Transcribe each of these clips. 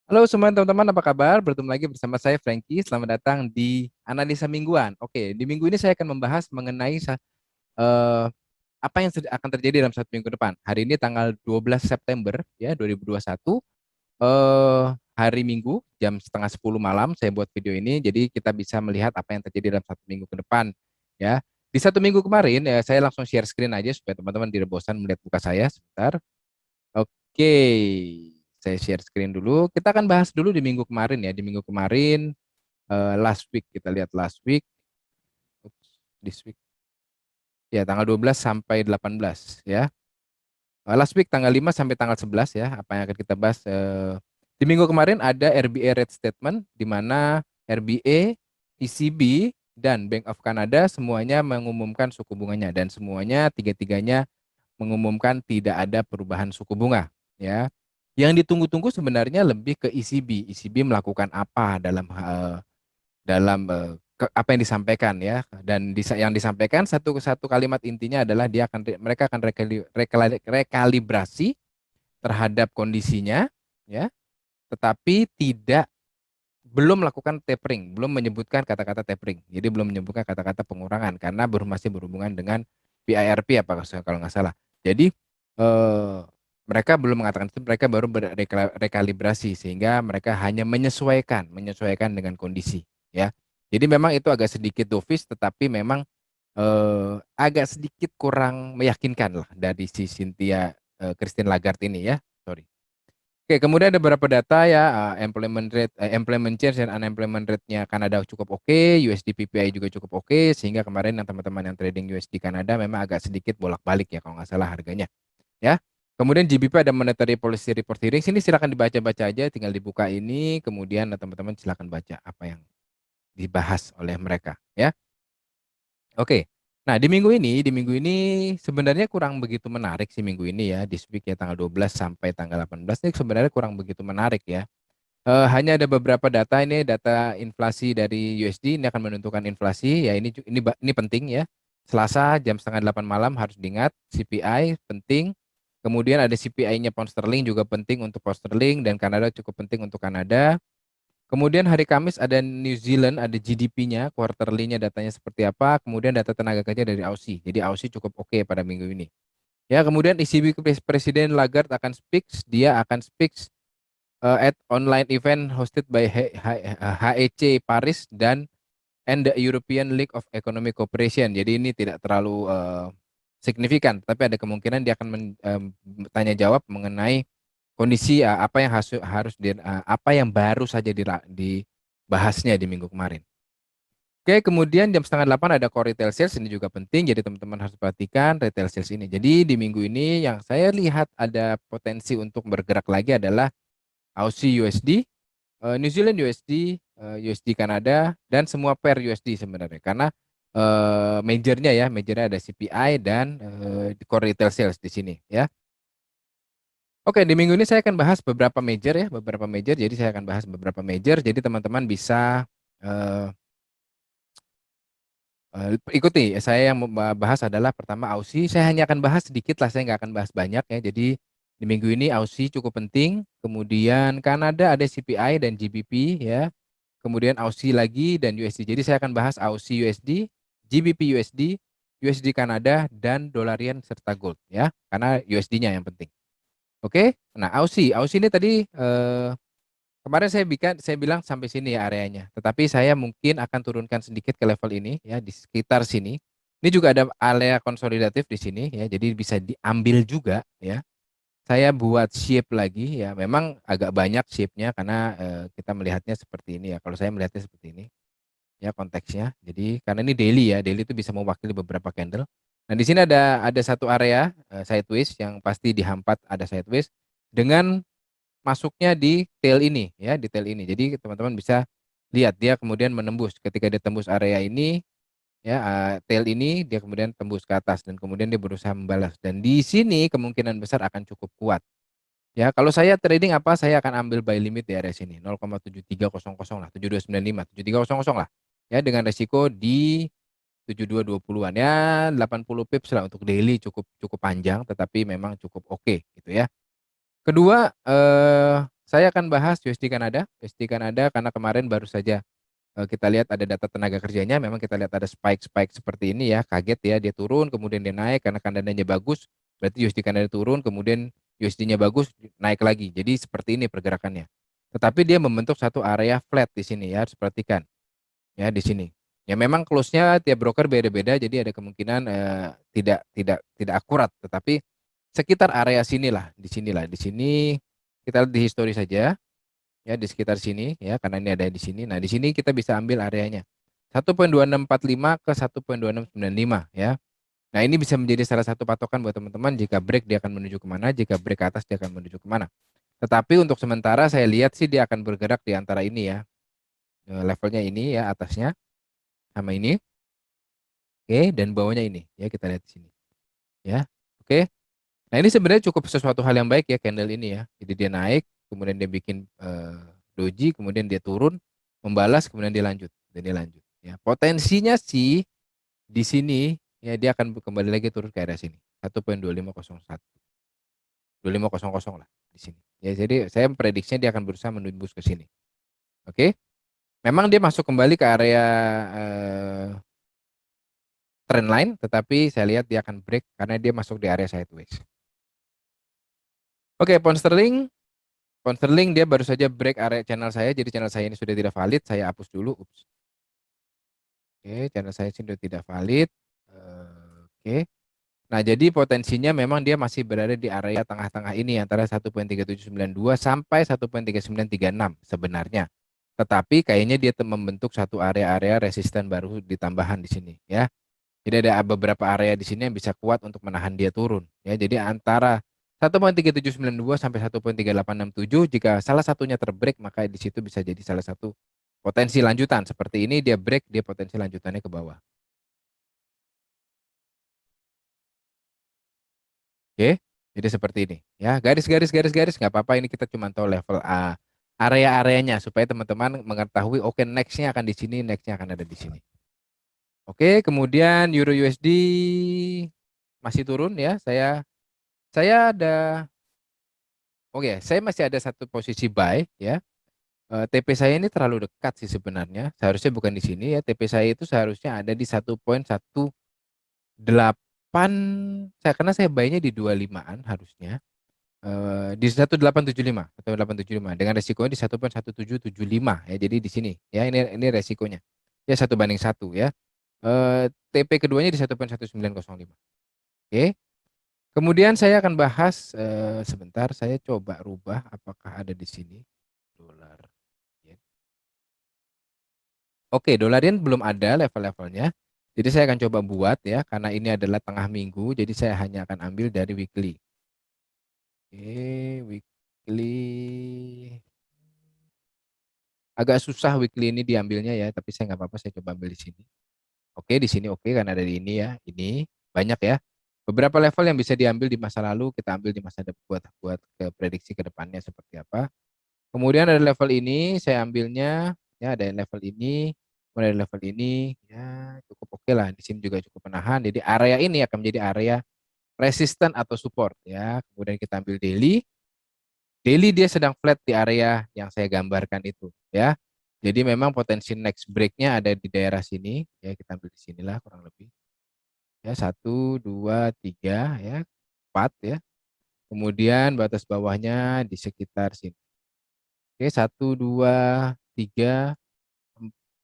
Halo semua teman-teman, apa kabar? Bertemu lagi bersama saya Frankie. Selamat datang di Analisa Mingguan. Oke, di minggu ini saya akan membahas mengenai apa yang akan terjadi dalam satu minggu depan. Hari ini tanggal 12 September ya 2021, hari Minggu jam setengah 10 malam saya buat video ini. Jadi kita bisa melihat apa yang terjadi dalam satu minggu ke depan ya. Di satu minggu kemarin ya saya langsung share screen aja supaya teman-teman tidak bosan melihat muka saya sebentar. Oke, saya share screen dulu. Kita akan bahas dulu di minggu kemarin ya. Di minggu kemarin, last week, kita lihat last week. Oops, this week. Ya, tanggal 12 sampai 18 ya. Last week tanggal 5 sampai tanggal 11 ya. Apa yang akan kita bahas. Di minggu kemarin ada RBA rate statement di mana RBA, ECB, dan Bank of Canada semuanya mengumumkan suku bunganya dan semuanya tiga-tiganya mengumumkan tidak ada perubahan suku bunga ya. Yang ditunggu-tunggu sebenarnya lebih ke ECB. ECB melakukan apa dalam apa yang disampaikan ya, dan yang disampaikan satu kalimat intinya adalah mereka akan rekalibrasi terhadap kondisinya ya, tetapi belum melakukan tapering, belum menyebutkan kata-kata tapering. Jadi belum menyebutkan kata-kata pengurangan karena masih berhubungan dengan PIRP apa kalau nggak salah. Jadi eh, mereka belum mengatakan itu, mereka baru rekalibrasi sehingga mereka hanya menyesuaikan dengan kondisi ya. Jadi memang itu agak sedikit dovish, tetapi memang agak sedikit kurang meyakinkan lah dari si Cynthia Christine Lagarde ini ya. Sorry. Oke, kemudian ada beberapa data ya, employment rate, employment change dan unemployment rate-nya Kanada cukup oke, USD PPI juga cukup oke, sehingga kemarin yang teman-teman yang trading USD Kanada memang agak sedikit bolak-balik ya kalau nggak salah harganya, ya. Kemudian GBP ada monetary policy report hearing, sini silakan dibaca-baca aja, tinggal dibuka ini, kemudian teman-teman silakan baca apa yang dibahas oleh mereka, ya. Oke. Nah, di minggu ini sebenarnya kurang begitu menarik sih minggu ini ya, this week ya tanggal 12 sampai tanggal 18 ini sebenarnya kurang begitu menarik ya. Hanya ada beberapa data, ini data inflasi dari USD, ini akan menentukan inflasi ya, ini penting ya. Selasa jam setengah 8 malam harus diingat, CPI penting. Kemudian ada CPI-nya pound sterling juga penting untuk pound sterling, dan Kanada cukup penting untuk Kanada. Kemudian hari Kamis ada New Zealand, ada GDP-nya, quarterly-nya datanya seperti apa. Kemudian data tenaga kerja dari Aussie. Jadi Aussie cukup oke pada minggu ini. Ya, kemudian ECB Presiden Lagarde akan dia akan speak at online event hosted by HEC Paris and the European League of Economic Cooperation. Jadi ini tidak terlalu signifikan, tapi ada kemungkinan dia akan tanya jawab mengenai kondisi apa yang apa yang baru saja dibahasnya di minggu kemarin. Oke, kemudian jam setengah 8 ada core retail sales, ini juga penting, jadi teman-teman harus perhatikan retail sales ini. Jadi di minggu ini yang saya lihat ada potensi untuk bergerak lagi adalah Aussie USD, New Zealand USD, USD Kanada, dan semua pair USD sebenarnya. Karena majornya ada CPI dan core retail sales di sini ya. Oke, di minggu ini saya akan bahas beberapa major ya, beberapa major. Jadi saya akan bahas beberapa major. Jadi teman-teman bisa eh, ikuti. Saya yang bahas adalah pertama Aussie. Saya hanya akan bahas sedikit lah, saya nggak akan bahas banyak ya. Jadi di minggu ini Aussie cukup penting. Kemudian Kanada ada CPI dan GBP ya. Kemudian Aussie lagi dan USD. Jadi saya akan bahas Aussie USD, GBP USD, USD Kanada, dan dolar yen serta gold ya. Karena USD-nya yang penting. Oke. Nah, Aussie ini tadi kemarin saya bilang sampai sini ya areanya. Tetapi saya mungkin akan turunkan sedikit ke level ini ya, di sekitar sini. Ini juga ada area konsolidatif di sini ya. Jadi bisa diambil juga ya. Saya buat shape lagi ya. Memang agak banyak shape-nya karena kita melihatnya seperti ini ya. Kalau saya melihatnya seperti ini ya konteksnya. Jadi karena ini daily ya. Daily itu bisa mewakili beberapa candle. Nah, di sini ada satu area sideways yang pasti dihampat ada sideways dengan masuknya di tail ini ya, di tail ini. Jadi teman-teman bisa lihat dia kemudian menembus, ketika dia tembus area ini ya, tail ini dia kemudian tembus ke atas dan kemudian dia berusaha membalas, dan di sini kemungkinan besar akan cukup kuat ya. Kalau saya trading apa, saya akan ambil buy limit di area sini 0,7300 lah, 7295, 7300 lah ya, dengan resiko di 7220-an ya, 80 pips lah untuk daily, cukup cukup panjang tetapi memang cukup oke gitu ya. Kedua, saya akan bahas USD Kanada. USD Kanada karena kemarin baru saja kita lihat ada data tenaga kerjanya, memang kita lihat ada spike-spike seperti ini ya, kaget ya, dia turun, kemudian dia naik karena Kanadanya bagus, berarti USD Kanada turun, kemudian USD-nya bagus, naik lagi. Jadi seperti ini pergerakannya. Tetapi dia membentuk satu area flat di sini ya, harus perhatikan ya di sini. Ya memang close-nya tiap broker beda-beda, jadi ada kemungkinan tidak akurat, tetapi sekitar area sinilah, di sini kita lihat di history saja ya di sekitar sini ya karena ini ada di sini. Nah, di sini kita bisa ambil areanya 1.2645 ke 1.2695 ya. Nah, ini bisa menjadi salah satu patokan buat teman-teman jika break dia akan menuju kemana, jika break ke atas dia akan menuju kemana. Tetapi untuk sementara saya lihat sih dia akan bergerak di antara ini ya. Levelnya ini ya atasnya sama ini. Oke, dan bawahnya ini ya kita lihat di sini ya. Oke. Nah, ini sebenarnya cukup sesuatu hal yang baik ya candle ini ya. Jadi dia naik, kemudian dia bikin doji, kemudian dia turun, membalas, kemudian dia lanjut dan dia lanjut. Ya, potensinya sih di sini ya dia akan kembali lagi turun ke area sini 1.2501, 2500 lah di sini. Ya, jadi saya prediksinya dia akan berusaha menembus ke sini. Oke, memang dia masuk kembali ke area trend line, tetapi saya lihat dia akan break karena dia masuk di area sideways. Oke, pound sterling. Pound sterling dia baru saja break area channel saya, jadi channel saya ini sudah tidak valid, saya hapus dulu. Ups. Oke, channel saya sudah tidak valid. Oke. Nah, jadi potensinya memang dia masih berada di area tengah-tengah ini antara 1.3792 sampai 1.3936 sebenarnya. Tetapi kayaknya dia membentuk satu area-area resisten baru di tambahan di sini ya. Jadi ada beberapa area di sini yang bisa kuat untuk menahan dia turun ya. Jadi antara 1.3792 sampai 1.3867 jika salah satunya terbreak maka di situ bisa jadi salah satu potensi lanjutan. Seperti ini dia break, dia potensi lanjutannya ke bawah. Oke. Jadi seperti ini ya. Garis nggak apa-apa, ini kita cuma tahu level A area-areanya supaya teman-teman mengetahui oke nextnya akan di sini, nextnya akan ada di sini. Oke, kemudian Euro USD masih turun ya. Saya ada Oke, saya masih ada satu posisi buy ya. TP saya ini terlalu dekat sih sebenarnya. Seharusnya bukan di sini ya. TP saya itu seharusnya ada di 1.18. Karena saya buy-nya di 25-an harusnya. Di 1875, 1875 dengan resikonya di 1.1775 ya. Jadi di sini ya ini resikonya. Ya 1:1 ya. TP keduanya di 1.1905. Oke. Kemudian saya akan bahas sebentar, saya coba rubah apakah ada di sini dolar yen. Oke, dolar yen belum ada level-levelnya. Jadi saya akan coba buat ya karena ini adalah tengah minggu, jadi saya hanya akan ambil dari weekly. Oke, weekly. Agak susah weekly ini diambilnya ya, tapi saya nggak apa-apa, saya coba ambil di sini. Oke, di sini oke karena ada di ini ya. Ini banyak ya. Beberapa level yang bisa diambil di masa lalu kita ambil di masa depan buat ke prediksi ke depannya seperti apa. Kemudian ada level ini saya ambilnya ya, ada level ini, kemudian ada level ini ya cukup oke lah. Di sini juga cukup menahan. Jadi area ini akan menjadi area resisten atau support ya. Kemudian kita ambil daily. Daily dia sedang flat di area yang saya gambarkan itu ya. Jadi memang potensi next breaknya ada di daerah sini ya, kita ambil di sinilah kurang lebih ya, 1, 2, 3 ya, 4 ya. Kemudian batas bawahnya di sekitar sini. Oke, 1, 2, 3,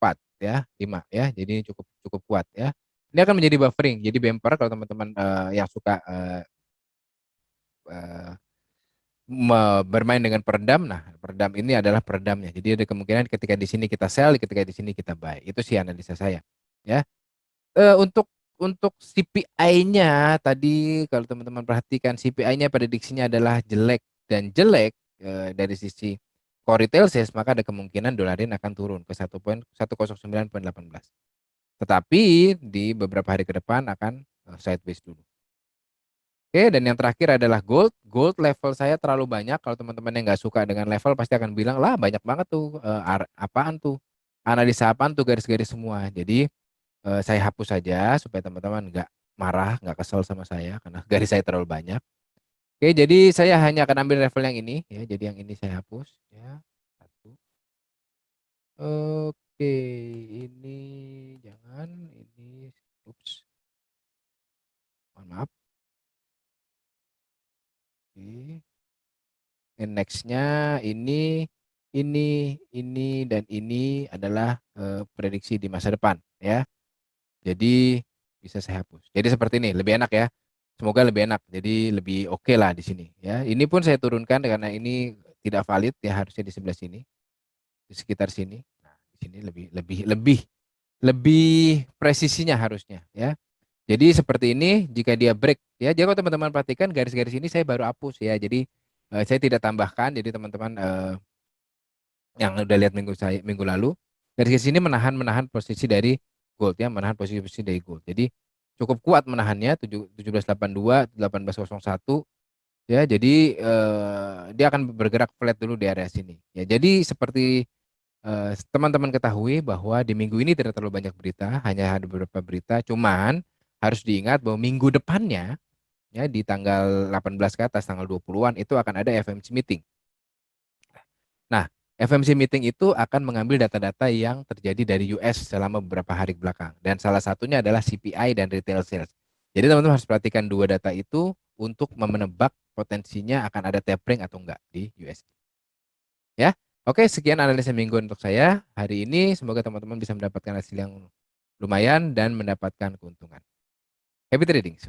4 ya, 5 ya. Jadi ini cukup cukup kuat ya. Ini akan menjadi buffering. Jadi bumper kalau teman-teman yang suka eh, bermain dengan peredam. Nah, peredam ini adalah peredamnya. Jadi ada kemungkinan ketika di sini kita sell, ketika di sini kita buy. Itu sih analisa saya. Ya. Untuk CPI-nya tadi kalau teman-teman perhatikan CPI-nya prediksinya adalah jelek dan jelek dari sisi core retail sales, maka ada kemungkinan dolar yen akan turun ke 1.109.18. Tetapi di beberapa hari ke depan akan sideways dulu. Oke, dan yang terakhir adalah gold. Gold level saya terlalu banyak. Kalau teman-teman yang nggak suka dengan level pasti akan bilang, lah banyak banget tuh. Apaan tuh? Analisa apaan tuh garis-garis semua. Jadi saya hapus saja supaya teman-teman nggak marah, nggak kesel sama saya karena garis saya terlalu banyak. Oke, jadi saya hanya akan ambil level yang ini ya. Jadi yang ini saya hapus ya. Satu. Oke, ini jangan ini. Ups, mohon maaf. Oke. And nextnya ini dan ini adalah prediksi di masa depan ya. Jadi bisa saya hapus. Jadi seperti ini, lebih enak ya. Semoga lebih enak. Jadi lebih oke lah di sini ya. Ini pun saya turunkan karena ini tidak valid ya, harusnya di sebelah sini, di sekitar sini. Nah, di sini lebih lebih lebih lebih presisinya harusnya ya. Jadi seperti ini jika dia break ya. Jadi kalau teman-teman perhatikan garis-garis ini saya baru hapus ya. Jadi saya tidak tambahkan. Jadi teman-teman yang udah lihat minggu lalu dari sini menahan menahan posisi dari gold ya, menahan posisi dari gold. Jadi cukup kuat menahannya 1782 1801 ya. Jadi dia akan bergerak flat dulu di area sini ya. Jadi seperti teman-teman ketahui bahwa di minggu ini tidak terlalu banyak berita, hanya ada beberapa berita. Cuman harus diingat bahwa minggu depannya ya, di tanggal 18 ke atas, tanggal 20-an itu akan ada FMC meeting. Nah, FMC meeting itu akan mengambil data-data yang terjadi dari US selama beberapa hari belakang. Dan salah satunya adalah CPI dan retail sales. Jadi teman-teman harus perhatikan dua data itu untuk menebak potensinya akan ada tapering atau enggak di US. Ya, oke, sekian analisa minggu untuk saya hari ini. Semoga teman-teman bisa mendapatkan hasil yang lumayan dan mendapatkan keuntungan. Happy trading.